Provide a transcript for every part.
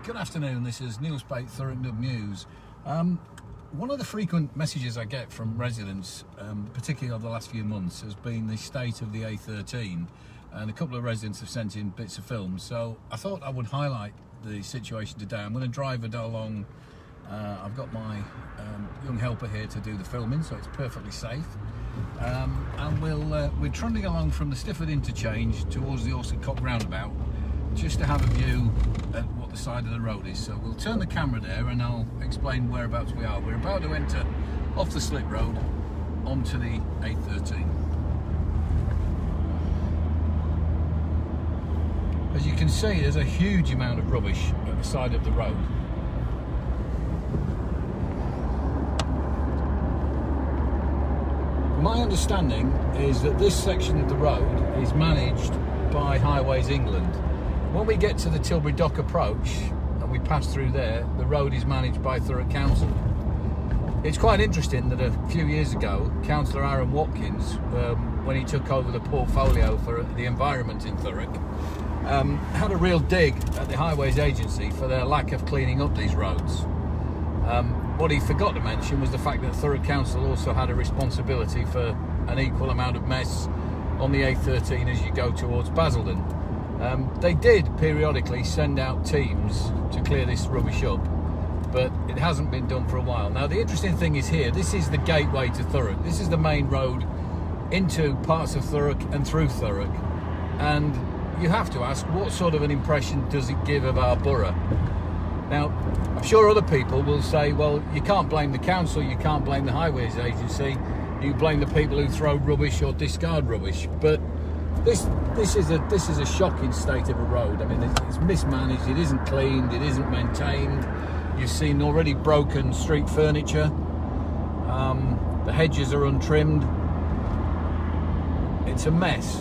Good afternoon, this is Neil Spate, Thurrock News. One of the frequent messages I get from residents, particularly over the last few months, has been the state of the A13, and a couple of residents have sent in bits of film, so I thought I would highlight the situation today. I'm going to drive it along. I've got my young helper here to do the filming, so it's perfectly safe. And we're trundling along from the Stifford interchange towards the Orsett Cock roundabout, just to have a view at what the side of the road is. So we'll turn the camera there and I'll explain whereabouts we are. We're about to enter off the slip road onto the A13. As you can see, there's a huge amount of rubbish at the side of the road. My understanding is that this section of the road is managed by Highways England. When we get to the Tilbury Dock approach and we pass through there, the road is managed by Thurrock Council. It's quite interesting that a few years ago, Councillor Aaron Watkins, when he took over the portfolio for the environment in Thurrock, had a real dig at the Highways Agency for their lack of cleaning up these roads. What he forgot to mention was the fact that Thurrock Council also had a responsibility for an equal amount of mess on the A13 as you go towards Basildon. They did periodically send out teams to clear this rubbish up, but it hasn't been done for a while. Now the interesting thing is here, this is the gateway to Thurrock. This is the main road into parts of Thurrock and through Thurrock, and you have to ask, what sort of an impression does it give of our borough? Now, I'm sure other people will say, well, you can't blame the council, you can't blame the Highways Agency, you blame the people who throw rubbish or discard rubbish. But this is a shocking state of a road. I mean, it's mismanaged, it isn't cleaned, it isn't maintained. You've seen already broken street furniture. The hedges are untrimmed. It's a mess.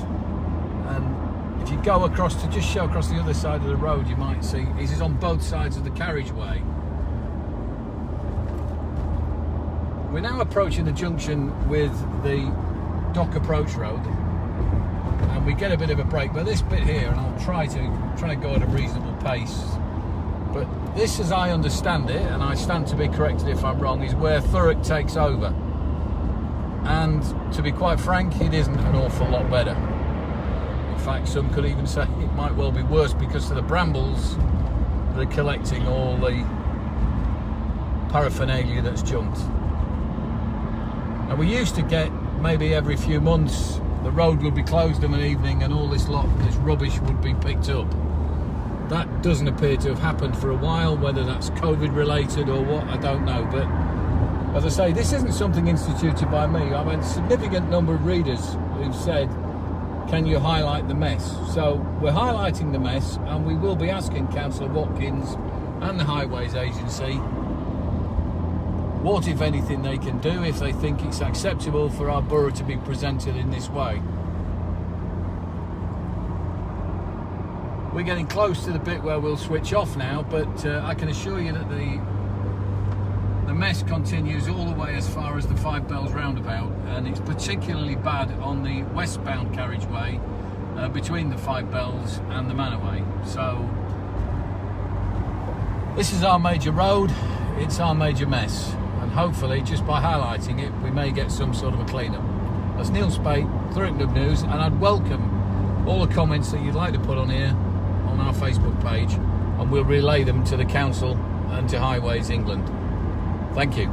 And if you go across to just show across the other side of the road, you might see this is on both sides of the carriageway. We're now approaching the junction with the Dock Approach Road, and we get a bit of a break. But this bit here, and I'll try to go at a reasonable pace, but this, as I understand it, and I stand to be corrected if I'm wrong, is where Thurrock takes over. And to be quite frank, it isn't an awful lot better. In fact, some could even say it might well be worse because of the brambles that are collecting all the paraphernalia that's jumped. And we used to get, maybe every few months, the road would be closed of an evening and all this rubbish would be picked up. That doesn't appear to have happened for a while. Whether that's COVID related or what, I don't know. But as I say, this isn't something instituted by me. I've had a significant number of readers who've said, can you highlight the mess? So we're highlighting the mess, and we will be asking Councillor Watkins and the Highways Agency what, if anything, they can do if they think it's acceptable for our borough to be presented in this way. We're getting close to the bit where we'll switch off now, but I can assure you that the mess continues all the way as far as the Five Bells roundabout, and it's particularly bad on the westbound carriageway between the Five Bells and the Manorway. So this is our major road, it's our major mess, and hopefully just by highlighting it we may get some sort of a clean-up. That's Neil Spate, Thurrock News, and I'd welcome all the comments that you'd like to put on here on our Facebook page, and we'll relay them to the council and to Highways England. Thank you.